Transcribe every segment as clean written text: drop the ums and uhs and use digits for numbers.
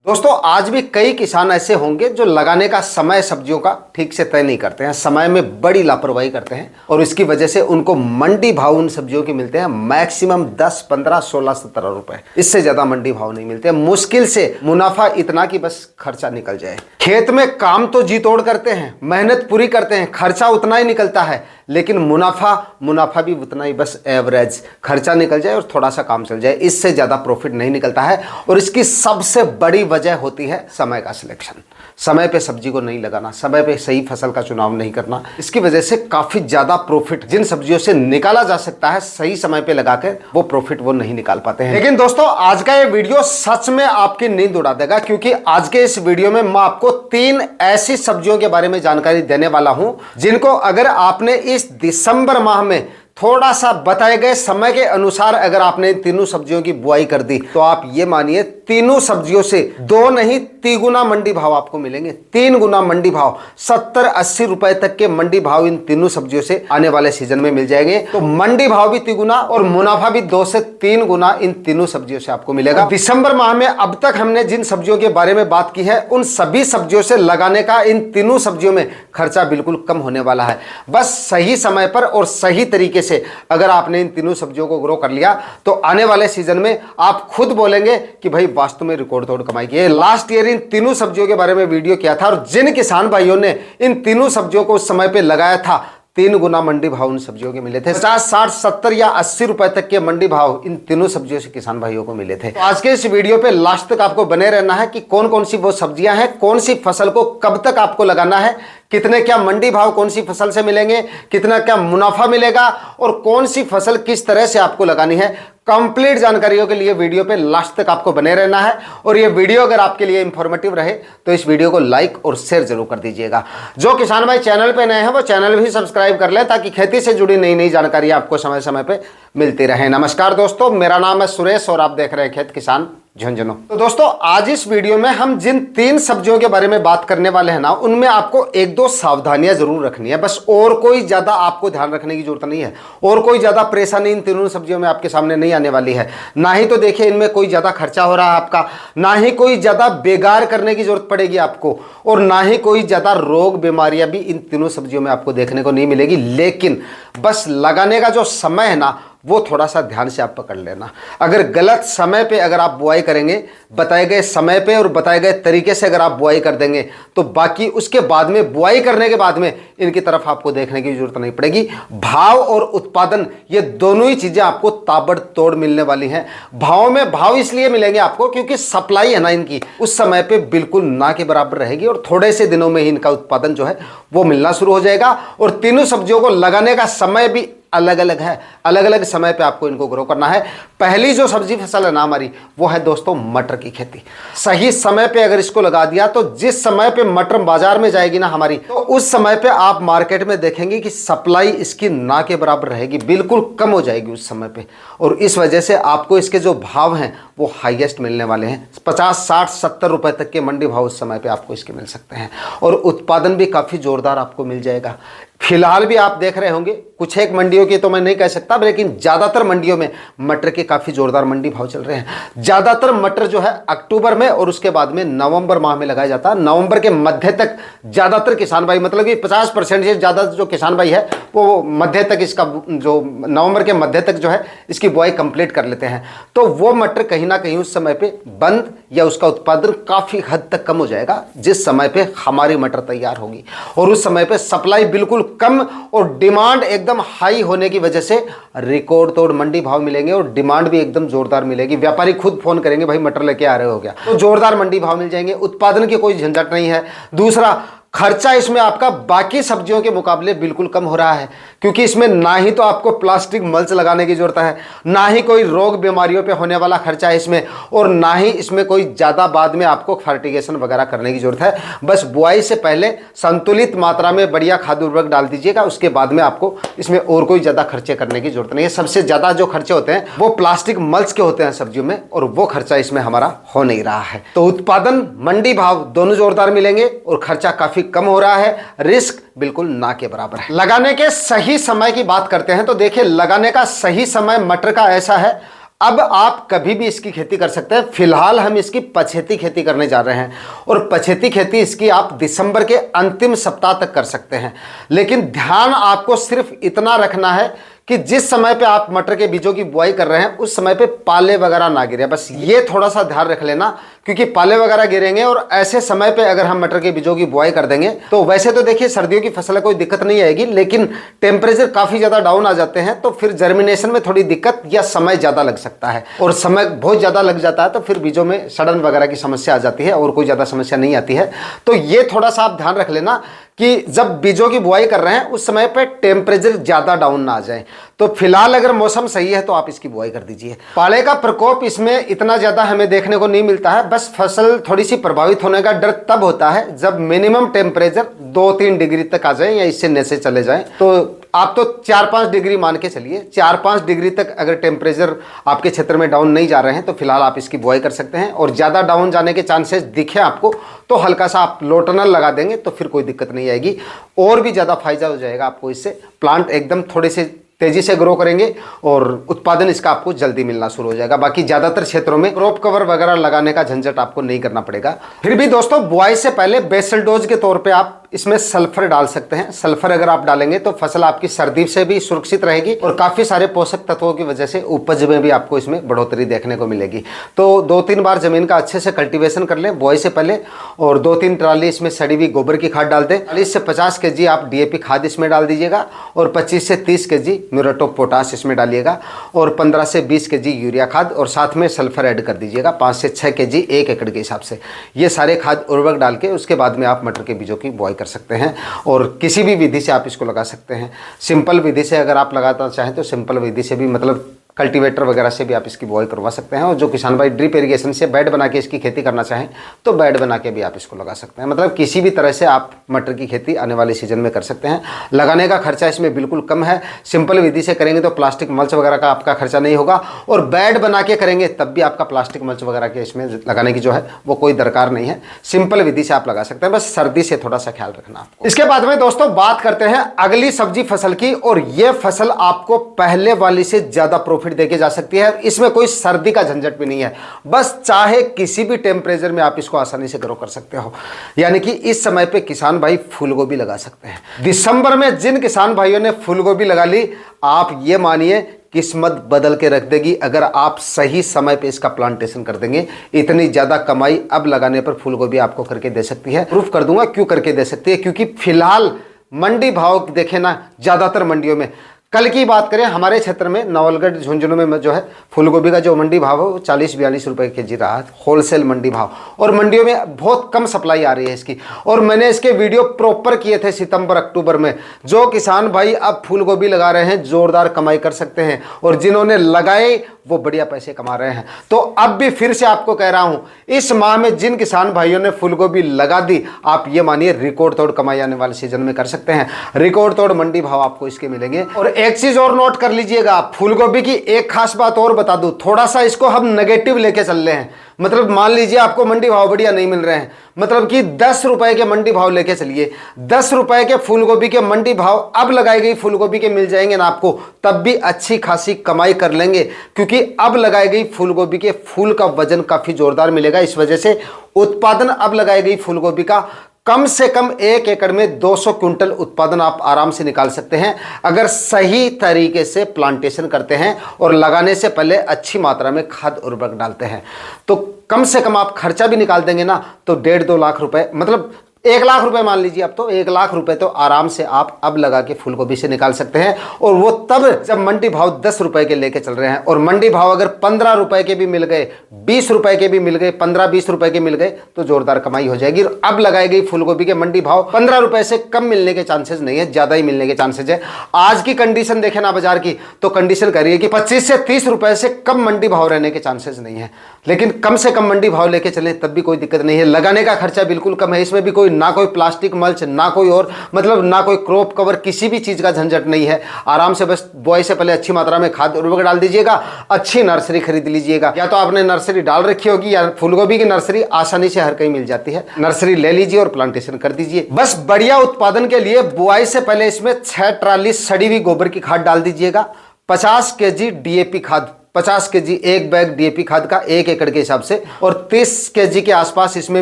दोस्तों आज भी कई किसान ऐसे होंगे जो लगाने का समय सब्जियों का ठीक से तय नहीं करते हैं, समय में बड़ी लापरवाही करते हैं और इसकी वजह से उनको मंडी भाव उन सब्जियों के मिलते हैं मैक्सिमम 10, 15, 16, 17 रुपए। इससे ज्यादा मंडी भाव नहीं मिलते। मुश्किल से मुनाफा इतना कि बस खर्चा निकल जाए। खेत में काम तो जी तोड़ करते हैं, मेहनत पूरी करते हैं, खर्चा उतना ही निकलता है, लेकिन मुनाफा भी उतना ही, बस एवरेज खर्चा निकल जाए और थोड़ा सा काम चल जाए, इससे ज्यादा प्रॉफिट नहीं निकलता है। और इसकी सबसे बड़ी वजह होती है समय का सिलेक्शन। समय पे सब्जी को नहीं लगाना, समय पे सही फसल का चुनाव नहीं करना। इसकी वजह से काफी ज्यादा प्रॉफिट जिन सब्जियों से निकाला जा सकता है सही समय पे लगाकर, वो प्रॉफिट वो नहीं निकाल पाते हैं। लेकिन दोस्तों आज का ये वीडियो सच में आपकी नींद उड़ा देगा, क्योंकि आज के इस वीडियो में मैं आपको 3 ऐसी सब्जियों के बारे में जानकारी देने वाला हूं जिनको अगर आपने इस दिसंबर माह में थोड़ा सा बताए गए समय के अनुसार अगर आपने तीनों सब्जियों की बुआई कर दी तो आप ये मानिए तीनों सब्जियों से 2 नहीं 3 गुना मंडी भाव आपको मिलेंगे। 3 गुना मंडी भाव, 70-80 रुपए तक के मंडी भाव इन तीनों सब्जियों से आने वाले सीजन में मिल जाएंगे। तो मंडी भाव भी 3 गुना और मुनाफा भी 2 से 3 गुना इन तीनों सब्जियों से आपको मिलेगा। दिसंबर माह में अब तक हमने जिन सब्जियों के बारे में बात की है उन सभी सब्जियों से लगाने का इन तीनों सब्जियों में खर्चा बिल्कुल कम होने वाला है। बस सही समय पर और सही तरीके से अगर आपने इन तीनों सब्जियों को ग्रो कर लिया तो आने वाले सीजन में आप खुद बोलेंगे कि भाई वास्तव में रिकॉर्ड तोड़ कमाई की है। लास्ट ईयर इन तीनों सब्जियों के बारे में वीडियो किया था और जिन किसान भाइयों ने इन तीनों सब्जियों को उस समय पे लगाया था 3 गुना मंडी भाव उन सब्जियों के मिले थे। 50, 60, 70 या 80 रुपए तक के मंडी भाव इन तीनों सब्जियों से किसान भाइयों को मिले थे। तो आज के इस वीडियो पे लास्ट तक आपको बने रहना है कि कौन कौन सी वो सब्जियां हैं, कौन सी फसल को कब तक आपको लगाना है, कितने क्या मंडी भाव कौन सी फसल से मिलेंगे, कितना क्या मुनाफा मिलेगा और कौन सी फसल किस तरह से आपको लगानी है। कंप्लीट जानकारियों के लिए वीडियो पे लास्ट तक आपको बने रहना है। और ये वीडियो अगर आपके लिए इंफॉर्मेटिव रहे तो इस वीडियो को लाइक और शेयर जरूर कर दीजिएगा। जो किसान भाई चैनल पे नए हैं वो चैनल भी सब्सक्राइब कर लें ताकि खेती से जुड़ी नई नई जानकारी आपको समय समय पे मिलती रहे। नमस्कार दोस्तों, मेरा नाम है सुरेश और आप देख रहे हैं खेत किसान झुंझुनू। तो दोस्तों आज इस वीडियो में हम जिन 3 सब्जियों के बारे में बात करने वाले हैं ना, उनमें आपको 1-2 सावधानियां जरूर रखनी है। बस और कोई ज्यादा आपको ध्यान रखने की जरूरत नहीं है और कोई ज्यादा परेशानी इन तीनों सब्जियों में आपके सामने नहीं आने वाली है। ना ही तो देखिए इनमें कोई ज्यादा खर्चा हो रहा है आपका, ना ही कोई ज्यादा बेगार करने की जरूरत पड़ेगी आपको और ना ही कोई ज्यादा रोग बीमारियां भी इन तीनों सब्जियों में आपको देखने को नहीं मिलेगी। लेकिन बस लगाने का जो समय है ना वो थोड़ा सा ध्यान से आप पकड़ लेना। अगर गलत समय पे अगर आप बुआई करेंगे, बताए गए समय पे और बताए गए तरीके से अगर आप बुआई कर देंगे तो बाकी उसके बाद में बुआई करने के बाद में इनकी तरफ आपको देखने की जरूरत नहीं पड़ेगी। भाव और उत्पादन ये दोनों ही चीजें आपको ताबड़तोड़ मिलने वाली हैं। भाव में भाव इसलिए मिलेंगे आपको क्योंकि सप्लाई है ना इनकी उस समय पे बिल्कुल ना के बराबर रहेगी और थोड़े से दिनों में ही इनका उत्पादन जो है वो मिलना शुरू हो जाएगा। और तीनों सब्जियों को लगाने का समय भी अलग अलग है, अलग अलग समय पे आपको इनको ग्रो करना है। पहली जो सब्जी फसल है ना हमारी वो है दोस्तों मटर की खेती। सही समय पे अगर इसको लगा दिया तो जिस समय पे मटर बाजार में जाएगी ना हमारी, तो उस समय पे आप मार्केट में देखेंगे कि सप्लाई इसकी ना के बराबर रहेगी, बिल्कुल कम हो जाएगी उस समय पे। और इस वजह से आपको इसके जो भाव हैं वो हाईएस्ट मिलने वाले हैं। 50, 60, 70 रुपए तक के मंडी भाव उस समय पे आपको इसके मिल सकते हैं और उत्पादन भी काफी जोरदार आपको मिल जाएगा। फिलहाल भी आप देख रहे होंगे कुछ एक मंडियों की तो मैं नहीं कह सकता, लेकिन ज्यादातर मंडियों में मटर के काफी जोरदार मंडी भाव चल रहे हैं। ज्यादातर मटर जो है अक्टूबर में और उसके बाद में नवंबर माह में लगाया जाता है। नवंबर के मध्य तक ज्यादातर किसान भाई, मतलब कि 50% से ज्यादा जो किसान भाई है वो मध्य तक इसका जो नवंबर के मध्य तक जो है इसकी बुआई कंप्लीट कर लेते हैं। तो वो मटर कहीं ना कहीं उस समय पे बंद या उसका उत्पादन काफी हद तक कम हो जाएगा जिस समय पे हमारी मटर तैयार होगी। और उस समय पे सप्लाई बिल्कुल कम और डिमांड एकदम हाई होने की वजह से रिकॉर्ड तोड़ मंडी भाव मिलेंगे और डिमांड भी एकदम जोरदार मिलेगी। व्यापारी खुद फोन करेंगे भाई मटर लेके आ रहे हो क्या, तो जोरदार मंडी भाव मिल जाएंगे। उत्पादन की कोई झंझट नहीं है। दूसरा, खर्चा इसमें आपका बाकी सब्जियों के मुकाबले बिल्कुल कम हो रहा है क्योंकि इसमें ना ही तो आपको प्लास्टिक मल्च लगाने की जरूरत है, ना ही कोई रोग बीमारियों पे होने वाला खर्चा है इसमें, और ना ही इसमें कोई ज़्यादा बाद में आपको फर्टिगेशन वगैरह करने की जरूरत है। बस बुआई से पहले संतुलित मात्रा में बढ़िया खाद उर्वरक डाल दीजिएगा, उसके बाद में आपको इसमें और कोई ज़्यादा खर्चे करने की जरूरत नहीं है। सबसे ज़्यादा जो खर्चे होते हैं वो प्लास्टिक मल्च के होते हैं सब्जियों में और वो खर्चा इसमें हमारा हो नहीं रहा है। तो उत्पादन मंडी भाव दोनों जोरदार मिलेंगे और खर्चा काफ़ी कम हो रहा है, रिस्क बिल्कुल ना के बराबर है। लगाने के सही समय की बात करते हैं तो देखिए लगाने का सही समय मटर का ऐसा है अब आप कभी भी इसकी खेती कर सकते हैं। फिलहाल हम इसकी पछेती खेती करने जा रहे हैं और पछेती खेती इसकी आप दिसंबर के अंतिम सप्ताह तक कर सकते हैं। लेकिन ध्यान आपको सिर्फ इतना रखना है कि जिस समय पे आप मटर के बीजों की बुआई कर रहे हैं उस समय पे पाले वगैरह ना गिरे, बस ये थोड़ा सा ध्यान रख लेना, क्योंकि पाले वगैरह गिरेंगे और ऐसे समय पे अगर हम मटर के बीजों की बुआई कर देंगे तो वैसे तो देखिए सर्दियों की फसल है, कोई दिक्कत नहीं आएगी, लेकिन टेम्परेचर काफी ज्यादा डाउन आ जाते हैं तो फिर जर्मिनेशन में थोड़ी दिक्कत या समय ज्यादा लग सकता है, और समय बहुत ज्यादा लग जाता है तो फिर बीजों में सड़न वगैरह की समस्या आ जाती है, और कोई ज्यादा समस्या नहीं आती है। तो ये थोड़ा सा आप ध्यान रख लेना कि जब बीजों की बुआई कर रहे हैं उस समय पे टेम्परेचर ज्यादा डाउन ना आ जाए। तो फिलहाल अगर मौसम सही है तो आप इसकी बुआई कर दीजिए। पाले का प्रकोप इसमें इतना ज्यादा हमें देखने को नहीं मिलता है, बस फसल थोड़ी सी प्रभावित होने का डर तब होता है जब मिनिमम टेम्परेचर 2-3 डिग्री तक आ जाए या इससे नीचे चले जाए। तो आप तो 4-5 डिग्री मान के चलिए, 4-5 डिग्री तक अगर टेम्परेचर आपके क्षेत्र में डाउन नहीं जा रहे हैं तो फिलहाल आप इसकी बुआई कर सकते हैं। और ज़्यादा डाउन जाने के चांसेस दिखे आपको तो हल्का सा आप लोटनल लगा देंगे तो फिर कोई दिक्कत नहीं आएगी, और भी ज़्यादा फायदा हो जाएगा आपको। इससे प्लांट एकदम थोड़े से तेजी से ग्रो करेंगे और उत्पादन इसका आपको जल्दी मिलना शुरू हो जाएगा। बाकी ज्यादातर क्षेत्रों में क्रॉप कवर वगैरह लगाने का झंझट आपको नहीं करना पड़ेगा। फिर भी दोस्तों बुआई से पहले बेसल डोज के तौर पे आप इसमें सल्फर डाल सकते हैं। सल्फर अगर आप डालेंगे तो फसल आपकी सर्दी से भी सुरक्षित रहेगी और काफी सारे पोषक तत्वों की वजह से उपज में भी आपको इसमें बढ़ोतरी देखने को मिलेगी। तो 2-3 बार जमीन का अच्छे से कल्टीवेशन कर लें बुआई से पहले, और 2-3 ट्राली इसमें सड़ी हुई गोबर की खाद डाल दें। 40 से 50 केजी आप डीएपी खाद इसमें डाल दीजिएगा और 25 से 30 केजी म्यूरेट ऑफ पोटाश इसमें डालिएगा, और 15 से 20 केजी यूरिया खाद, और साथ में सल्फर ऐड कर दीजिएगा 5 से 6 केजी 1 एकड़ के हिसाब से। ये सारे खाद उर्वरक डाल के उसके बाद में आप मटर के बीजों की बुआई कर सकते हैं, और किसी भी विधि से आप इसको लगा सकते हैं। सिंपल विधि से अगर आप लगाना चाहें तो सिंपल विधि से भी, मतलब कल्टीवेटर वगैरह से भी आप इसकी बुआई करवा सकते हैं। और जो किसान भाई ड्रिप इरिगेशन से बेड बना के इसकी खेती करना चाहें तो बेड बना के भी आप इसको लगा सकते हैं। मतलब किसी भी तरह से आप मटर की खेती आने वाले सीजन में कर सकते हैं। लगाने का खर्चा इसमें बिल्कुल कम है। सिंपल विधि से करेंगे तो प्लास्टिक मल्च वगैरह का आपका खर्चा नहीं होगा, और बेड बना के करेंगे तब भी आपका प्लास्टिक मल्च वगैरह के इसमें लगाने की जो है वो कोई दरकार नहीं है। सिंपल विधि से आप लगा सकते हैं, बस सर्दी से थोड़ा सा ख्याल रखना आपको। इसके बाद में दोस्तों बात करते हैं अगली सब्जी फसल की, और ये फसल आपको पहले वाली से ज्यादा प्रॉफिट देके जा सकती है। इसमें कोई सर्दी का झंझट भी नहीं है, बस चाहे किसी भी टेम्परेचर में आप इसको आसानी से ग्रो कर सकते हो। यानी कि इस समय पे किसान भाई फूल गोभी लगा सकते हैं। दिसंबर में जिन किसान भाइयों ने फूल गोभी लगा ली, आप ये मानिए किस्मत बदल के रख देगी अगर आप सही समय पे इसका प्लांटेशन कर देंगे। इतनी ज्यादा कमाई अब लगाने पर फूल गोभी आपको करके दे सकती है। प्रूफ कर दूंगा क्यों करके दे सकती है, क्योंकि फिलहाल मंडी भाव देखे ना, ज्यादातर मंडियों में, कल की बात करें हमारे क्षेत्र में नवलगढ़ झुंझुनू में जो है फूलगोभी का जो मंडी भाव है वो 40-42 रुपए केजी रहा है, होलसेल मंडी भाव। और मंडियों में बहुत कम सप्लाई आ रही है इसकी, और मैंने इसके वीडियो प्रॉपर किए थे सितंबर अक्टूबर में। जो किसान भाई अब फूलगोभी लगा रहे हैं जोरदार कमाई कर सकते हैं, और जिन्होंने लगाए वो बढ़िया पैसे कमा रहे हैं। तो अब भी फिर से आपको कह रहा हूं, इस माह में जिन किसान भाइयों ने फूलगोभी लगा दी, आप ये मानिए रिकॉर्ड तोड़ कमाई आने वाले सीजन में कर सकते हैं। रिकॉर्ड तोड़ मंडी भाव आपको इसके मिलेंगे। और एक चीज और नोट कर लीजिएगा, फूलगोभी की एक खास बात और बता दूं, थोड़ा सा इसको हम नेगेटिव लेके चल रहे हैं। मतलब मान लीजिए आपको मंडी भाव बढ़िया नहीं मिल रहे हैं, मतलब कि 10 रुपए के मंडी भाव लेके चलिए, 10 रुपए के फूलगोभी के मंडी भाव अब लगाई गई फूलगोभी के मिल जाएंगे ना आपको, तब भी अच्छी खासी कमाई कर लेंगे, क्योंकि अब लगाई गई फूलगोभी के फूल का वजन काफी जोरदार मिलेगा। इस वजह से उत्पादन अब लगाई गई फूलगोभी का कम से कम 1 एकड़ में 200 क्विंटल उत्पादन आप आराम से निकाल सकते हैं, अगर सही तरीके से प्लांटेशन करते हैं और लगाने से पहले अच्छी मात्रा में खाद उर्वरक डालते हैं। तो कम से कम आप खर्चा भी निकाल देंगे ना तो 1.5-2 लाख रुपए, मतलब 1 लाख रुपए मान लीजिए आप, तो 1 लाख रुपए तो आराम से आप अब लगा के फूलगोभी से निकाल सकते हैं। और वो तब जब मंडी भाव 10 रुपए के लेके चल रहे हैं, और मंडी भाव अगर 15 रुपए के भी मिल गए, 20 रुपए के भी मिल गए, 15-20 रुपए के मिल गए, तो जोरदार कमाई हो जाएगी। अब लगाई गई फूलगोभी के मंडी भाव 15 रुपए से कम मिलने के चांसेस नहीं है, ज्यादा ही मिलने के चांसेस है। आज की कंडीशन देखे ना बाजार की, तो कंडीशन कह रही है कि 25 से 30 रुपए से कम मंडी भाव रहने के चांसेस नहीं है। लेकिन कम से कम मंडी भाव लेके चले तब भी कोई दिक्कत नहीं है। लगाने का खर्चा बिल्कुल कम है, इसमें भी कोई ना कोई प्लास्टिक मल्च, ना कोई और, मतलब ना कोई क्रॉप कवर, किसी भी चीज का झंझट नहीं है। आराम से बस बुआई से पहले अच्छी मात्रा में खाद उर्वरक डाल दीजिएगा, अच्छी नर्सरी खरीद लीजिएगा, या तो आपने नर्सरी डाल रखी होगी या फूलगोभी की नर्सरी आसानी से हर कहीं मिल जाती है, नर्सरी ले लीजिए और प्लांटेशन कर दीजिए। बस बढ़िया उत्पादन के लिए बुआई से पहले इसमें 6 ट्राली सड़ी हुई गोबर की खाद डाल दीजिएगा, 50 केजी डीएपी खाद, 50 केजी एक बैग डीएपी खाद का 1 एकड़ के हिसाब से, और 30 केजी के आसपास इसमें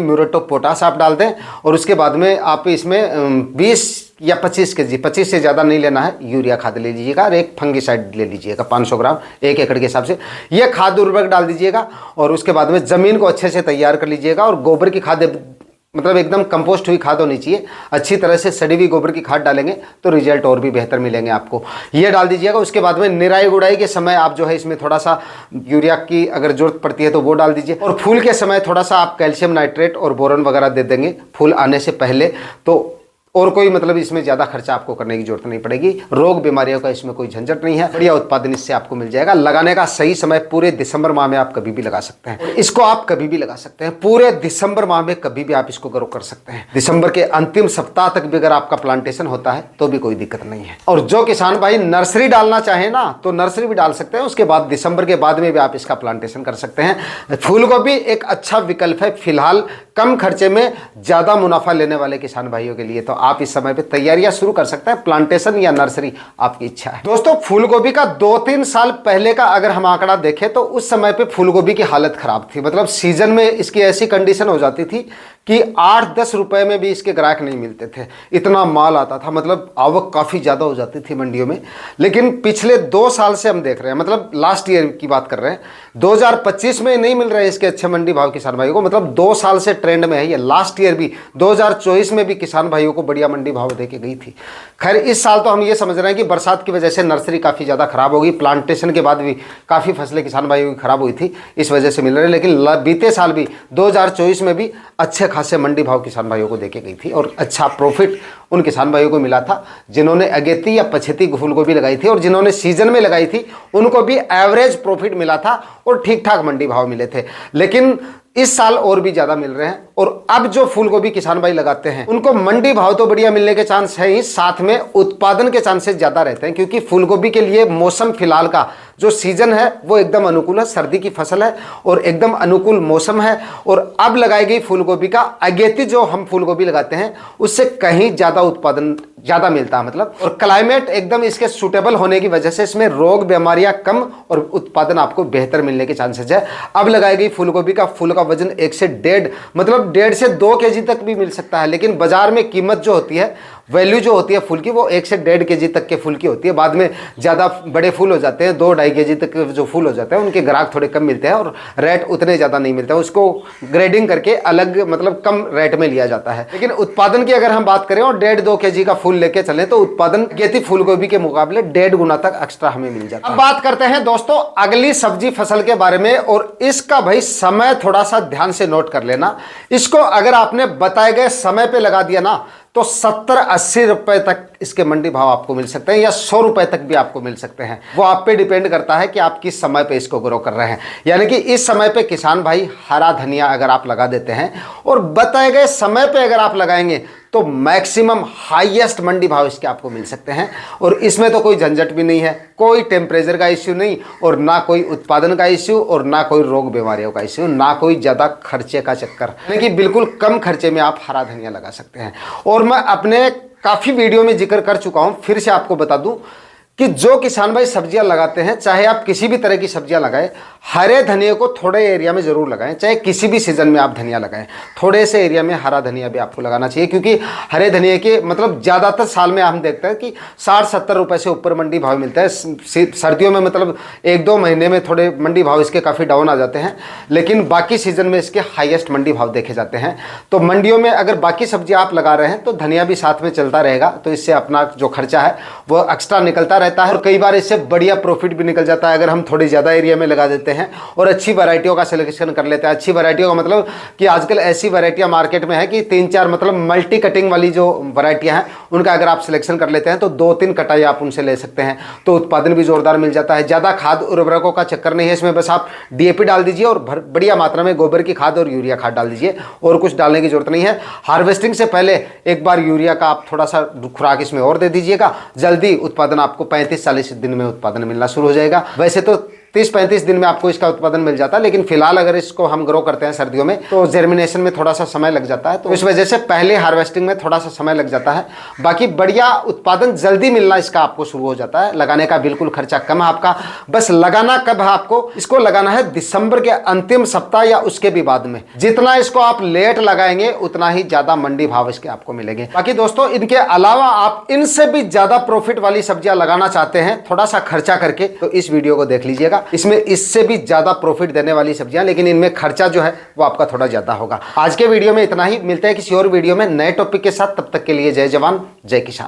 म्यूरेट ऑफ पोटाश आप डाल दें। और उसके बाद में आप इसमें 20 या 25 केजी, 25 से ज़्यादा नहीं लेना है, यूरिया खाद ले लीजिएगा और एक फंगिसाइड ले लीजिएगा 500 ग्राम 1 एकड़ के हिसाब से। यह खाद उर्वरक डाल दीजिएगा और उसके बाद में ज़मीन को अच्छे से तैयार कर लीजिएगा। और गोबर की खाद मतलब एकदम कंपोस्ट हुई खाद होनी चाहिए, अच्छी तरह से सड़ी हुई गोबर की खाद डालेंगे तो रिजल्ट और भी बेहतर मिलेंगे आपको। ये डाल दीजिएगा। उसके बाद में निराई गुड़ाई के समय आप जो है इसमें थोड़ा सा यूरिया की अगर जरूरत पड़ती है तो वो डाल दीजिए। और फूल के समय थोड़ा सा आप कैल्शियम नाइट्रेट और बोरॉन वगैरह दे देंगे फूल आने से पहले, तो और कोई मतलब इसमें ज़्यादा खर्चा आपको करने की जरूरत नहीं पड़ेगी। रोग बीमारियों का इसमें कोई झंझट नहीं है, बढ़िया उत्पादन इससे आपको मिल जाएगा। लगाने का सही समय पूरे दिसंबर माह में आप कभी भी लगा सकते हैं, इसको आप कभी भी लगा सकते हैं। पूरे दिसंबर माह में कभी भी आप इसको ग्रो कर सकते हैं। दिसंबर के अंतिम सप्ताह तक भी अगर आपका प्लांटेशन होता है तो भी कोई दिक्कत नहीं है। और जो किसान भाई नर्सरी डालना चाहे ना तो नर्सरी भी डाल सकते हैं, उसके बाद दिसंबर के बाद में भी आप इसका प्लांटेशन कर सकते हैं। फूल गोभी एक अच्छा विकल्प है फिलहाल कम खर्चे में ज़्यादा मुनाफा लेने वाले किसान भाइयों के लिए। तो आप इस समय पे तैयारियां शुरू कर सकते हैं, प्लांटेशन या नर्सरी आपकी इच्छा है। दोस्तों फूल गोभी का 2-3 साल पहले का अगर हम आंकड़ा देखें तो उस समय पे फूल गोभी की हालत खराब थी। मतलब सीजन में इसकी ऐसी कंडीशन हो जाती थी कि 8-10 रुपए में भी इसके ग्राहक नहीं मिलते थे, इतना माल आता था, मतलब आवक काफ़ी ज़्यादा हो जाती थी मंडियों में। लेकिन पिछले 2 साल से हम देख रहे हैं, मतलब लास्ट ईयर की बात कर रहे हैं, 2025 में नहीं मिल रहे हैं इसके अच्छे मंडी भाव किसान भाइयों को। मतलब 2 साल से ट्रेंड में है ये। लास्ट ईयर भी 2024 में भी किसान भाइयों को बढ़िया मंडी भाव दे के गई थी। खैर इस साल तो हम ये समझ रहे हैं कि बरसात की वजह से नर्सरी काफ़ी ज़्यादा खराब होगी, प्लांटेशन के बाद भी काफ़ी फसलें किसान भाइयों की खराब हुई थी, इस वजह से मिल रहे हैं। लेकिन बीते साल भी 2024 में भी अच्छे खासे मंडी भाव किसान भाइयों को देके गई थी और अच्छा प्रॉफिट उन किसान भाइयों को मिला था जिन्होंने अगेती या पछेती फूल गोभी लगाई थी, और जिन्होंने सीजन में लगाई थी उनको भी एवरेज प्रॉफिट मिला था और ठीक ठाक मंडी भाव मिले थे। लेकिन इस साल और भी ज्यादा मिल रहे हैं। और अब जो फूल गोभी किसान भाई लगाते हैं उनको मंडी भाव तो बढ़िया मिलने के चांस है ही, साथ में उत्पादन के चांसेस ज्यादा रहते हैं, क्योंकि फूल गोभी के लिए मौसम फिलहाल का जो सीजन है वो एकदम अनुकूल है, सर्दी की फसल है और एकदम अनुकूल मौसम है। और अब लगाई गई फूल गोभी का अगेती जो हम फूल गोभी लगाते हैं उससे कहीं ज्यादा उत्पादन ज्यादा मिलता है, मतलब। और क्लाइमेट एकदम इसके सूटेबल होने की वजह से इसमें रोग बीमारियां कम और उत्पादन आपको बेहतर मिलने के चांसेस है। अब लगाई गई फूल गोभी का फूल का वजन 1 से 1.5 मतलब 1.5 से 2 केजी तक भी मिल सकता है। लेकिन बाजार में कीमत जो होती है, वैल्यू जो होती है फूल की, वो 1 से 1.5 केजी तक के फूल की होती है। बाद में ज़्यादा बड़े फूल हो जाते हैं, 2-2.5 केजी तक के जो फूल हो जाते हैं उनके ग्राहक थोड़े कम मिलते हैं और रेट उतने ज़्यादा नहीं मिलते हैं। उसको ग्रेडिंग करके अलग मतलब कम रेट में लिया जाता है। लेकिन उत्पादन की अगर हम बात करें और 1.5-2 केजी का फूल लेके चलें तो उत्पादन गेती फूल गोभी के मुकाबले 1.5 गुना तक एक्स्ट्रा हमें मिल जाता है। अब बात करते हैं दोस्तों अगली सब्जी फसल के बारे में, और इसका भाई समय थोड़ा सा ध्यान से नोट कर लेना। इसको अगर आपने बताए गए समय पे लगा दिया ना तो 70-80 रुपए तक इसके मंडी भाव आपको मिल सकते हैं, या 100 रुपए तक भी आपको मिल सकते हैं। वो आप पे डिपेंड करता है कि आप किस समय पे इसको ग्रो कर रहे हैं। यानी कि इस समय पे किसान भाई हरा धनिया अगर आप लगा देते हैं और बताए गए समय पे अगर आप लगाएंगे तो मैक्सिमम हाईएस्ट मंडी भाव इसके आपको मिल सकते हैं। और इसमें तो कोई झंझट भी नहीं है, कोई टेम्परेचर का इश्यू नहीं, और ना कोई उत्पादन का इश्यू, और ना कोई रोग बीमारियों का इश्यू, ना कोई ज़्यादा खर्चे का चक्कर। यानी कि बिल्कुल कम खर्चे में आप हरा धनिया लगा सकते हैं। और मैं अपने काफ़ी वीडियो में जिक्र कर चुका हूँ, फिर से आपको बता दूँ कि जो किसान भाई सब्जियां लगाते हैं, चाहे आप किसी भी तरह की सब्जियां लगाएं, हरे धनिया को थोड़े एरिया में जरूर लगाएं। चाहे किसी भी सीजन में आप धनिया लगाएं, थोड़े से एरिया में हरा धनिया भी आपको लगाना चाहिए, क्योंकि हरे धनिया के मतलब ज़्यादातर साल में हम देखते हैं कि 60-70 रुपये से ऊपर मंडी भाव मिलता है। सर्दियों में मतलब 1-2 महीने में थोड़े मंडी भाव इसके काफ़ी डाउन आ जाते हैं, लेकिन बाकी सीजन में इसके हाईएस्ट मंडी भाव देखे जाते हैं। तो मंडियों में अगर बाकी सब्जियाँ आप लगा रहे हैं तो धनिया भी साथ में चलता रहेगा, तो इससे अपना जो खर्चा है वो एक्स्ट्रा निकलता रहता है और कई बार इससे बढ़िया प्रॉफिट भी निकल जाता है अगर हम थोड़ी ज़्यादा एरिया में लगा देते हैं और अच्छी वैरायटियों का सिलेक्शन कर लेते हैं। अच्छी वैरायटियों का मतलब कि आजकल ऐसी वैरायटियां मार्केट में है कि 3-4 मतलब मल्टी कटिंग वाली जो वैरायटियां हैं उनका अगर आप सिलेक्शन कर लेते हैं तो 2-3 कटाई आप उनसे ले सकते हैं, तो उत्पादन भी जोरदार मिल जाता है। ज़्यादा खाद उर्वरकों का चक्कर नहीं है इसमें, बस आप डीएपी डाल दीजिए और बढ़िया मात्रा में गोबर की खाद और यूरिया खाद डाल दीजिए, और कुछ डालने की जरूरत नहीं है। हार्वेस्टिंग से पहले एक बार यूरिया का आप थोड़ा सा खुराक इसमें और दे दीजिएगा, जल्दी उत्पादन आपको 35-40 दिन में उत्पादन मिलना शुरू हो जाएगा। वैसे तो 30-35 दिन में आपको इसका उत्पादन मिल जाता है। लेकिन फिलहाल अगर इसको हम ग्रो करते हैं सर्दियों में तो जर्मिनेशन में थोड़ा सा समय लग जाता है, तो इस वजह से पहले हार्वेस्टिंग में थोड़ा सा समय लग जाता है। बाकी बढ़िया उत्पादन जल्दी मिलना इसका आपको शुरू हो जाता है। लगाने का बिल्कुल खर्चा कम है आपका। बस लगाना कब है आपको, इसको लगाना है दिसंबर के अंतिम सप्ताह या उसके भी बाद में। जितना इसको आप लेट लगाएंगे उतना ही ज्यादा मंडी भाव इसके आपको मिलेंगे। बाकी दोस्तों इनके अलावा आप इनसे भी ज्यादा प्रॉफिट वाली सब्जियां लगाना चाहते हैं थोड़ा सा खर्चा करके, तो इस वीडियो को देख लीजिएगा। इसमें इससे भी ज्यादा प्रॉफिट देने वाली सब्जियां, लेकिन इनमें खर्चा जो है वो आपका थोड़ा ज्यादा होगा। आज के वीडियो में इतना ही, मिलते हैं किसी और वीडियो में नए टॉपिक के साथ। तब तक के लिए जय जवान जय किसान।